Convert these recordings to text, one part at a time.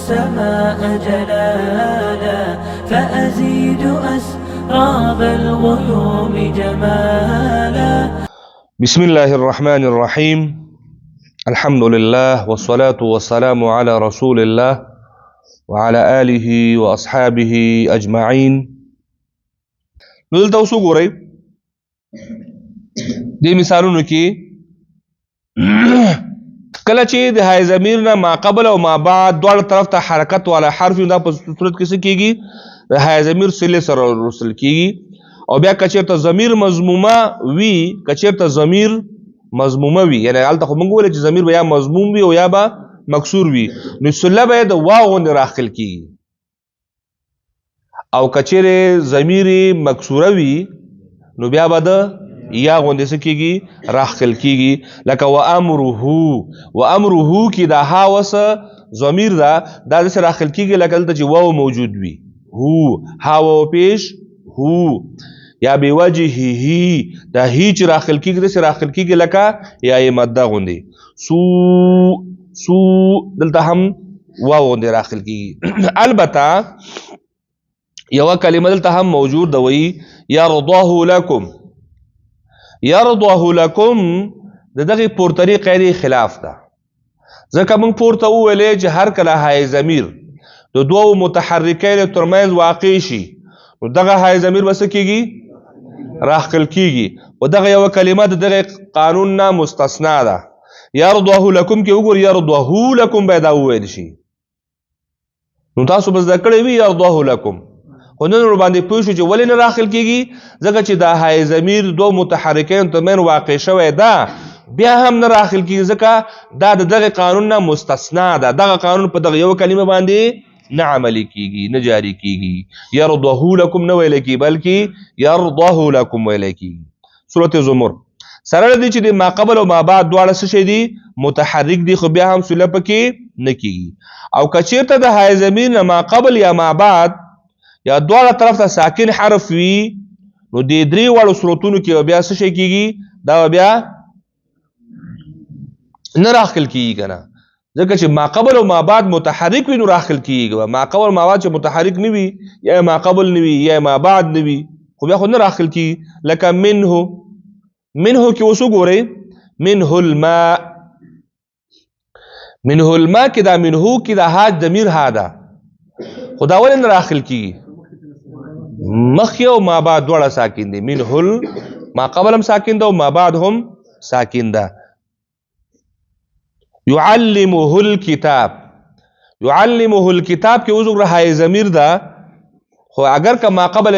السماء جلالا فأزيد أسراب الغيوم جمالا. بسم الله الرحمن الرحيم. الحمد لله والصلاة والسلام على رسول الله وعلى آله وأصحابه أجمعين. دلته اوس وګورئ دې مثالونو کې کله چې د هاي ضمیر نه ما قبل او ما بعد دواړه طرف ته حرکت والا حرف دا په صورت کې څه کېږي؟ د هاي ضمیر صله سره وصل کېږي. او بیا که چېرته ضمیر مضمومه وي، که چېرته ضمیر مضمومه وي، یعنې هلته خو موږ وویل چې ضمیر به یا مضموم وي او یا به مکسور وي، نو صله به یې د واو غوندې راخل کېږي. او که چېرې ضمیر مکسوره وي نو بیا به د یا غوندې څه کېږي؟ راخل کېږي. لکه وامره کې دا ها وسه ضمیر ده، دا داسې راخل کېږي لکه دلته چې واو موجود وي. هو ها واو پیش هو. یا بوجهه دا هی چې راخل کېږي داسې راخل کېږي لکه یا یې مده غوندې. سو دلته هم واو غوندې راخل کېږي. البته یوه کلمه دلته هم موجود ده، وایي یرضاه لکم. یرضاه لکم د دغې پورتني قاعدې خلاف ده، ځکه موږ پورته وویلې چې هر کله های ضمیر د دوو متحرکینو ترمنځ واقع شي نو دغه های ضمیر به څه کېږي؟ راخل کېږي. او دغه یوه کلمه د دغې قانون نه مستثنا ده. یرضاه لکم کې وګورئ یرضاه لکم باید دا وویل شي. نو تاسو به زده کړی وي یرضاه لکم، خو نن ورباندې پوه شو چې ولې نه راخل کېږي؟ ځکه چې دا های ضمیر دوه متحرکینو ترمنځ واقع شوی ده، بیا هم نه راخل کېږي ځکه دا د دغې قانون نه مستثنا ده. دغه قانون په دغه یوه کلمه باندې نه عملی کېږي، نه جاری کېږي. یرضاه لکم نه ویلی کېږي بلکې یرضاه لکم ویلی کېږي. سورة زمر سره له دې چې د ما قبل او ما بعد دواړه څه شی دي؟ متحرک دي، خو بیا هم صله پکې نه کېږي. او که چېرته د های ضمیر نه ما قبل یا ما بعد یا دواړه طرف ته ساکن حرف وي نو دې درې واړو صورتونو کې بیا څه شی کېږي؟ دا بیا نه راخل کېږي که نه، ځکه چې ما قبل او ما بعد متحرک وي نو راخل کېږي. ما قبل او ما بعد چې متحرک نه وي، یا ما قبل نه وي یا ما بعد نه وي، خو بیا خو نه راخل کېږي. لکه منه کې اوس وګورئ منه الماء. منه الماء کې دا منه کې دا ها ضمیر ها ده، خو دا ولې نه راخل کېږي؟ مخکې او ما بعد دواړه ساکن دي. منه ما قبل هم ساکن ده او ما بعد هم ساکن ده. يعلمه الكتاب. يعلمه الكتاب کې اوس وګوره های ضمیر ده، خو اگر که ما قبل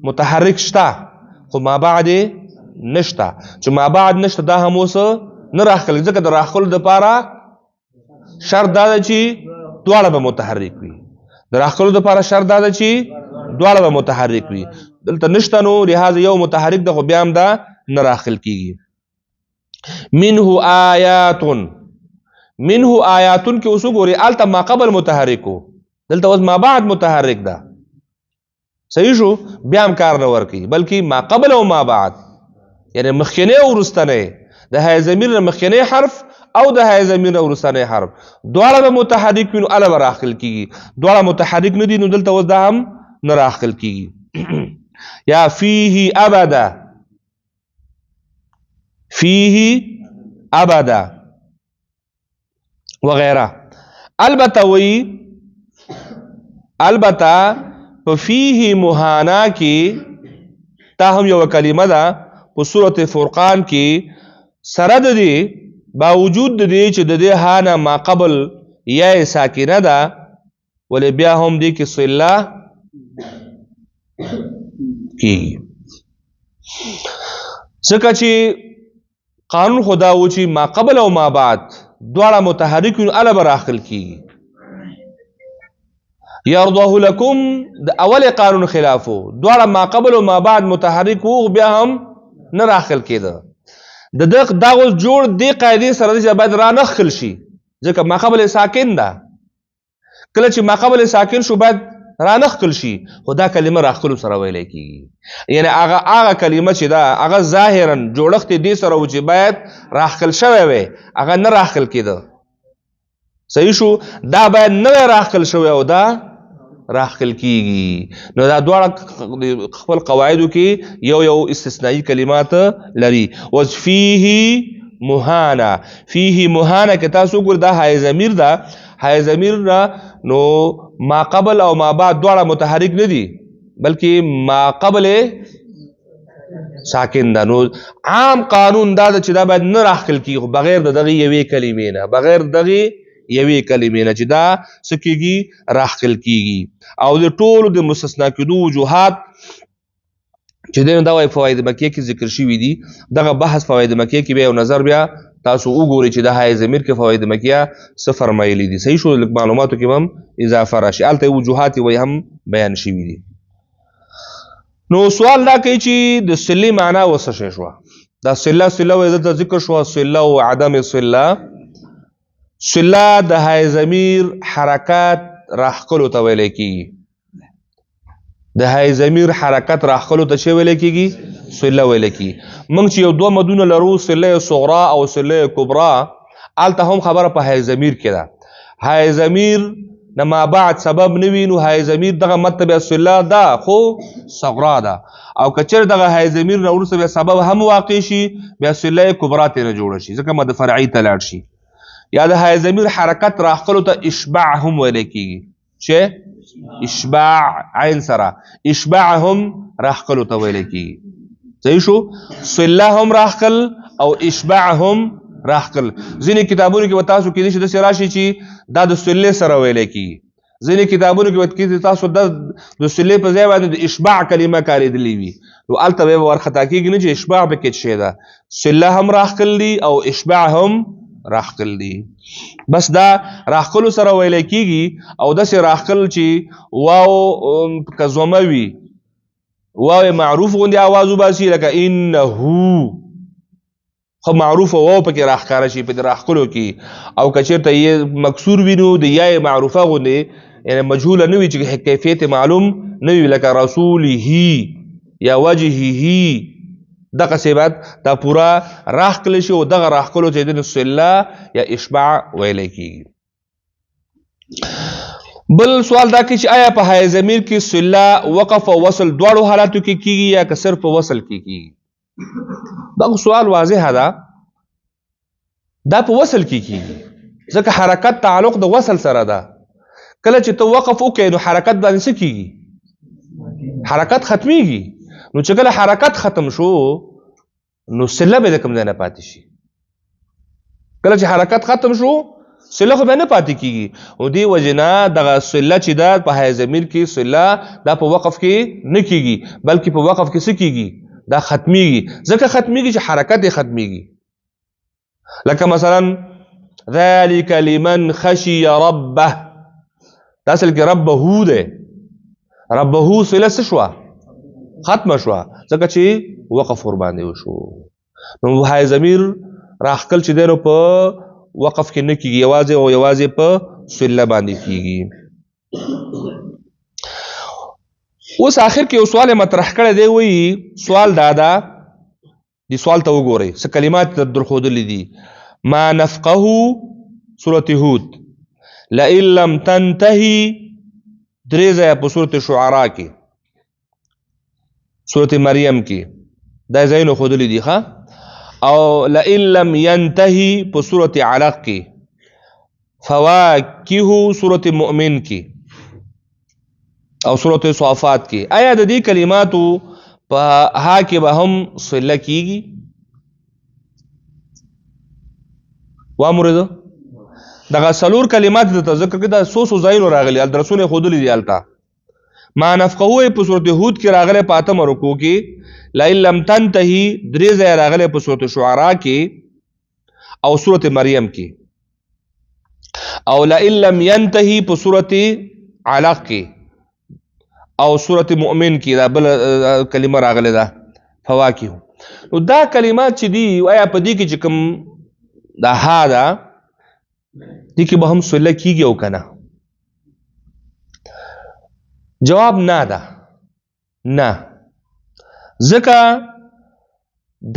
متحرک شته خو ما بعد نشته، چې ما بعد نشته دا هم اوس نه راخلي، ځکه د راخلو دپاره شرط دا ده چې دواړه به متحرک وي. د راخلو دپاره شرط دا ده چې دواړه به متحرک وي. دلته نشته نو لحاظ یو متحرک ده خو بیا هم دا نه راخل کېږي. منه آیاتن. منه آیاتن کې اوس وګورئ هلته ما قبل متحرک و، دلته اوس ما بعد متحرک ده. صحیح شو؟ بیا هم کار نه ورکوي، بلکې ما قبل او ما بعد، یعنې مخکینی او وروستنی، د های ضمیر نه مخکینی حرف او د های ضمیر نه وروستنی حرف دواړه به متحرک وي نو هله به راخل کېږي. دواړه متحرک نه دي نو دلته اوس دا هم نه راخل کېږي. یا فیه ابدا. فیه ابدا وغیره. البته وی البته په فیه مهانا کې تا هم یو کلمه ده په سورة فرقان کې، سره د دې باوجود د دې چې د دې ها نه ما قبل یا ساکنه ده، ولې بیا هم دې کې صله کېږي، ځکه چې قانون خدا و چې ما قبل او ما بعد دواړه متحرک وي نو هله به راخل کېږي. یرضاه لکم د اول قانون خلافو، دواړه ما قبل او ما بعد متحرک وو بیا هم نه راخل کېده. د دا اوس جوړ دې قاعدې سره دی چې باید رانخل شي، ځکه ما قبل ساکن ده. کله چې ما قبل ساکن شو باید رانخل شي، خو دا کلمه راخلو سره ویلی کېږي. یعنې هغه کلمه چې ده هغه ظاهرا جوړښت دې سره و چې باید راخل شوی وی، هغه نه راخل کېده. صحیح شو. دا باید نوی راخکل شوی او دا راخکل کیږي. نو دا دواړه خپل قواعدو کې یو استثنایی کلمات لري. وفيه مهانا، فيه مهانا کې تاسو ګور دا های ضمیر دا، های ضمیر را نو ما قبل او ما بعد دواړه متحرک نه دي بلکې ما قبل ساکن ده. نو عام قانون دا چې دا باید نه راخکل کیږي بغیر د دغه یوې کلمې نه، بغیر دغه یوې کلمې نه چې دا څه کیږي راخکل کیږي. او د ټولو د مستثنا کېدو وجوهات چې دی دا وایي فواید مکیه کې ذکر شوي دي. دغه بحث فواید مکیه کې بیا یو نظر بیا تاسو وګورئ چې د های ضمیر کې فواید مکیه څه فرمایلي دي. صحیح شو. لږ معلوماتو کې هم اضافه راشي، هلته وجوهات وایي هم بیان شوي دي. نو سوال دا کوي چې د صلې معنا وڅه شی شوه. دا صله وایي دلته ذکر شوه، صله او عدم صله. صله د های ضمیر حرکات راخکلو ته ویلی کېږي. د های ضمیر حرکت راخکلو ته چې ویلی کېږي؟ صله ویلی کېږي. موږ چې یو دوه مدونه لرو، صله صغرا او صله کبرا، هلته هم خبره په های ضمیر کې ده. های ضمیر نه ما بعد سبب نه وي نو های ضمیر دغه مطلب صله ده خو صغرا ده. او که چېرې دغه های ضمیر نه وروسته بیا سبب هم واقع شي بیا صله کبرا ترې نه جوړه شي، ځکه مد فرعي ته لاړ شي. یا د های ضمیر حرکت راخکلو ته اشباع هم ویلی کېږي. چې اشباع عین سره اشباع هم راخکلو ته ویلی کېږي. صحیح شو. صله هم راخکل او اشباع هم راخکل. ځینې کتابونو کې به تاسو کېدای شي داسې راشي چې دا د صلې سره ویلی کېږي. ځینې کتابونو کې به تاسو د صلې په ځای باندې د اشباع کلمه کارېدلې وي. نو هلته به ورخطا کېږي نه چې اشباع پکې څه شی ده. صله هم راخکل دي او اشباع هم راخکل دي. بس دا راخکلو سره ویلی کېږي. او داسې راخکل چې واو که زومه وي، واو معروف غوندې آواز وباسي لکه انه، خو معروف واو پکې راښکاره شي په دې راخکلو کې. او که چېرته یې مکسور وي نو د یا معروفه غوندې یعنې مجهوله نه وي چې کیفیت معلوم نه وي لکه رسوله یا وجهه، دغسې باید دا پوره راخکلی شي او دغه راخکلو ته د صله یا اشباع ویلی کېږي. بل سوال دا کوي چې آیا په های ضمیر کې صله وقف او وصل دواړو حالاتو کې کېږي یا که صرف په وصل کې کېږي؟ دغه سوال واضحه ده. دا په وصل کې کېږي ځکه حرکت تعلق د وصل سره ده. کله چې ته وقف وکړې نو حرکت باندې څه کېږي؟ حرکت ختمیږي. نو چې کله حرکت ختم شو نو صله به د کوم ځای نه پاتې شي. کله چې حرکت ختم شو صله خو به نه پاتې کېږي. او دې وجې نه دغه صله چې ده په های ضمیر کې صله دا په وقف کې نه کېږي بلکې په وقف کې څه کېږي؟ دا ختمیږي. ځکه ختمیږي چې حرکت یې ختمیږي. لکه مثلا ذلك لمن خشي ربه، دا اصل کې ربه ده. ربه صله څه شوه؟ ختمه شوه ځکه چې وقف ور باندې وشو. نو های ضمیر راخکل چې دی نو په وقف کې نه کېږي، یوازې او یوازې په صله باندې کېږي. اوس آخر کې یو سوال مطرح کړی دی. وایي سوال دا ده، دې سوال ته وګورئ څه کلمات درښودلي دي. ما نفقه سورة هود، لئن لم تنتهي درې ځایه په سورة شعراء کې، سورة مریم کې دا ځایونه ښودلي دي ښه. او لئن لم ينتهي په سورة علق کې، فواکه سورة مؤمن کې او سورة صافات کې. آیا د دې کلماتو په ها کې به هم صله کېږي؟ وامرده دغه څلور کلمات د ذکر کې دا څو ځایونو راغلي، درسونه یې ښودلي دي هلته. ما نفقه په سورة هود کې راغلی په 8 رکوع کې، لئن لم تنتهي درې ځایه راغلی په سورة شعراء کې او سورة مریم کې، او لئن لم ينتهي په سورة علق کې او سورة مؤمن کې دا بل کلمه راغلی ده فواکه. نو دا کلمات چې دي آیا په دې کې چې کوم دا ها ده دې کې به هم صله کېږي او که نه؟ جواب نه ده، نه، ځکه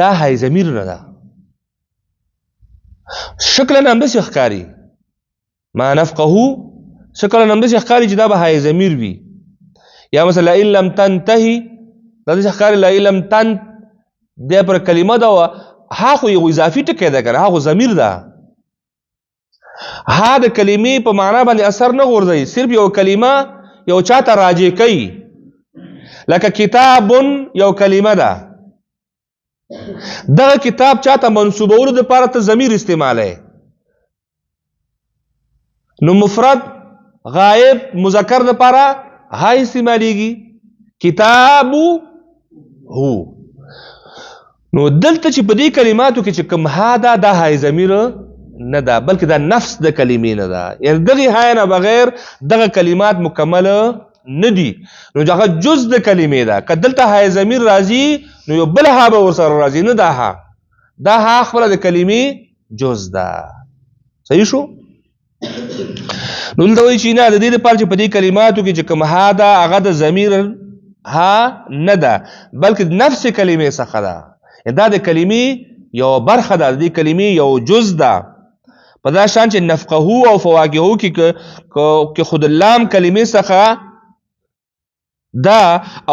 دا های ضمیر نه ده. شکلا هم داسې ښکاري ما نفقهو شکل نمده چې ښکاري چې دا به های ضمیر وي یا مثلا لئن لم تنتهي دا چې ښکاري لئن لم تن د پر کلمه دا ها خو یو اضافي ټکی ده کنه ها خو ضمیر ده ها د کلمې په معنا باندې اثر نه غورځي صرف یو کلمه یو چاته راجع کوي لکه کتاب یو کلمه ده دغه کتاب چاته منسوبولو د پاره ته ضمیر استعماله نو مفرد غائب مذکر د پاره ها استعماليږي کتاب هو نو دلته چې په دې کلماتو کې چې کوم ها ده دا های ضمیر نه ده بلکې دا نفس د کلمې نه ده یعنی دغه های نه بغیر دغه کلمات مکمل نه دي نو هغه جز د کلمې ده که دلته های ضمیر راځي نو یو بل ها به ورسره راځي نه دا ها خپله د کلمې جز ده صحیح شو نو دلته وایي چې نه د دې لپاره چې په دې کلماتو کې چې کوم ها ده هغه د ضمیر ها نه ده بلکې نفس کلمې څخه ده دا د کلمې یو برخه ده د کلمې یو جز ده په دا شان چې نفقهو او فواکهو کې خود اللام کلمې څخه ده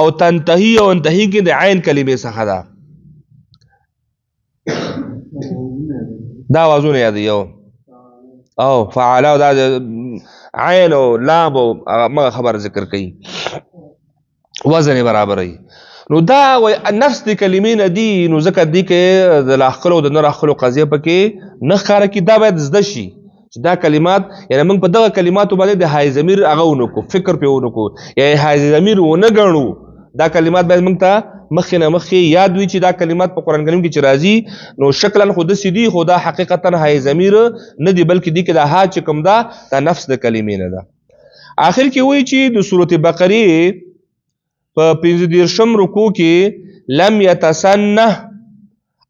او تنتهي او انتهي کې د عین کلمې څخه ده دا وازونه یاد یو او فعلا او دا عین او لام او ما خبر ذکر کوي وزن برابري نو دا وای نفس د کلمې نه دی نو ځکه دی کې د لاخلو د نه راخلو قضیه پکې نه ښکاره کی دا باید زده شي چې دا کلمات یعنی موږ په دغه کلماتو باندې د های ضمیر هغه ونکو فکر په ونکو یا های ضمیر ونه ګڼو دا کلمات باید موږ ته مخې نه مخې یاد وي چې دا کلمات په قرآن کریم کې چې راځي نو شکلا خو داسې دي خو دا حقیقتا های ضمیر نه دی بلکې دی کې دا ها چې کوم دا نفس د کلمې نه ده آخر کې وایي چې د سورۃ بقره په 15 رکوع کې لم يتسنه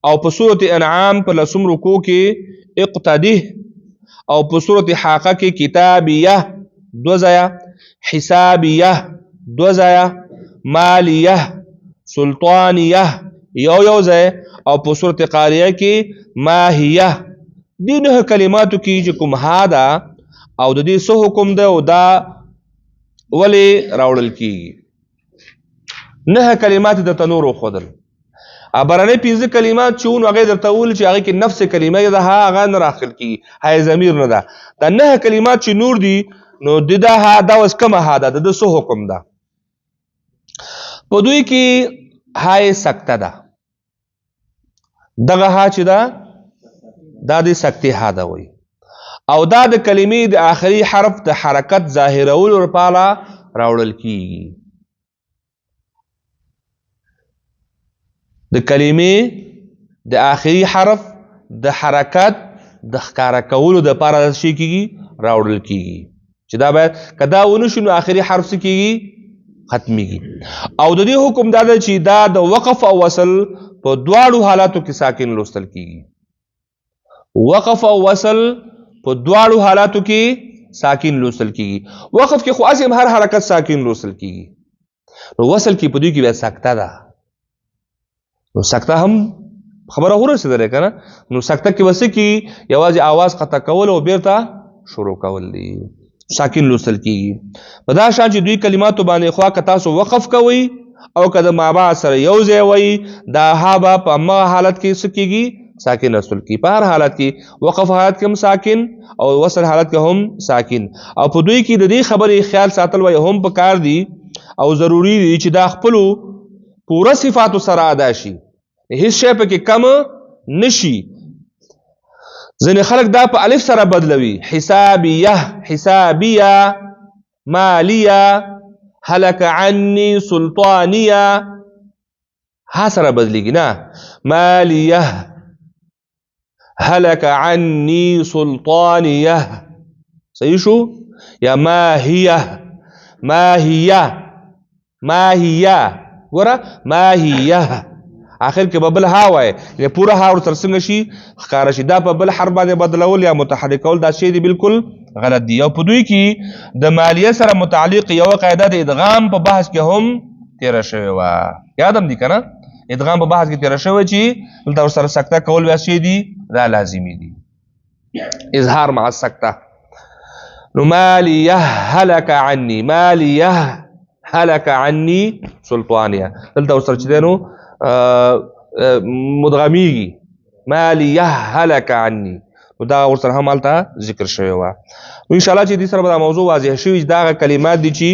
او په سورۃ انعام په 10 رکوع کې اقتده او په سورۃ حاقه کې کتابیه 2 ځایه حسابیه 2 ځایه مالیه سلطانیه یو ځای او په سورۃ قاریه کې ماهیه دې نه کلماتو کې چې کوم ها ده او د دې څه حکم ده او دا ولې راوړل کیږي نه کلمات د تنور خودل ابرنه 15 کلمات چون هغه درته ول چې هغه کې نفس کلمه ده هغه نه راخل کی های ضمیر نه ده دا نه کلمات چې نور دي نو د دا ها دا وس کومه ها ده د څه حکم ده په دوی کې های سکته ده دغه ها چې ده دا د سکته ها ده وي او دا د کلمې د آخري حرف د حرکت ظاهرولو لپاره راوړل کیږي د کلمې د آخري حرف د حرکت د ښکارا کولو د لپاره شي کیږي راوړل کیږي چې دا باید کدا ونشو نو آخري حرف څه کیږي ختميږي او د دې حکم دا ده چې دا د وقف او وصل په دواړو حالاتو کې ساکن لوستل کیږي وقف او وصل په دواړو حالاتو کې ساکن لوستل کیږي وقف کې خو اصل هر حرکت ساکن لوستل کیږي نو وصل کې په دوی کې بیا سکته ده نو سکته هم خبره ورسېدلې کنه نو سکته کې وسه کې یوازې आवाज قطع کول او بیرته شروع کول دي ساکن لوستل کیږي په دا شان چې دوی کلماتو باندې خوا که تاسو وقف کوئ او که د مابا سره یو ځای وي دا هابه په ما حالت کې څه کیږي ساکن لوستل کیږي په هر حالت کې وقف حالت کې هم ساکن او وصل حالت کې هم ساکن او په دوی کې د دې خبرې خیال ساتل وای هم په کار دي او ضروری دي چې دا خپل پوره صفاتو سره ادا شي هیڅ شی پکې کم نشي ځینې خلک دا په الف سره بدلوي حسابیه مالیه هلك عني سلطانیه ها سره بدلیږي نه مالیه هلك عني سلطانیه صحیح شو یا ماهیه ګوره ماهیه آخر کې ببل ها وای یا پورا ها ور تر څنګه شي ښکارا شي دا په بل حرف باندې بدلول یا متحرک کول دا شی دی بالکل غلط دی او په دوی کې د مالیه سره متعلق یو قاعده د ادغام په بحث کې هم تیر شوی و یادم دي کنه ادغام په بحث کې تیر شوی چې دلته ور سره سکته کول واسي دي دا لازمي دي اظهار مع السکته نو مالی هلک عنی، مالی هلک عنی سلطانیا. دلته ورسره چې دی نو مدغمیږي، مالی هلک عنی، نو دا ورسره هم هلته ذکر شوی وه. نو انشاءالله چې دې سره به دا موضوع واضح شوي چې دا هغه کلمات دي چې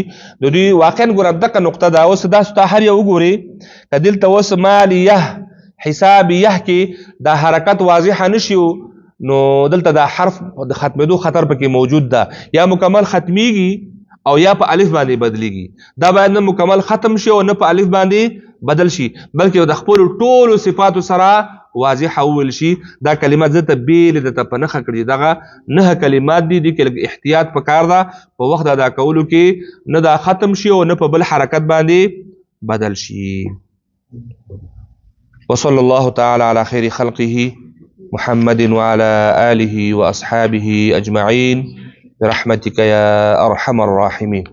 د دوی واقعا ګوره دقه نقطه ده. اوس داسې ته هر یو وګورې که دلته اوس مالیه حسابیه کې دا حرکت واضحه نه شي نو دلته دا حرف د ختمېدو خطر پکې موجود ده، یا مکمل ختمیږي او یا په الف باندې بدلیږي. دا باید نه مکمل ختم شي او نه په الف باندې بدل شي، بلکې د خپلو ټولو صفاتو سره واضحه وویل شي. دا کلمات زه ته بېلې درته په نښه کړي، دغه 9 کلمات دي، دې کې لږ احتیاط پکار ده په وخت ادا کولو کې، نه دا ختم شي او نه په بل حرکت باندې بدل شي. وصلى الله تعالى على خير خلقه محمد وعلى آله وأصحابه أجمعين برحمتك يا أرحم الراحمين.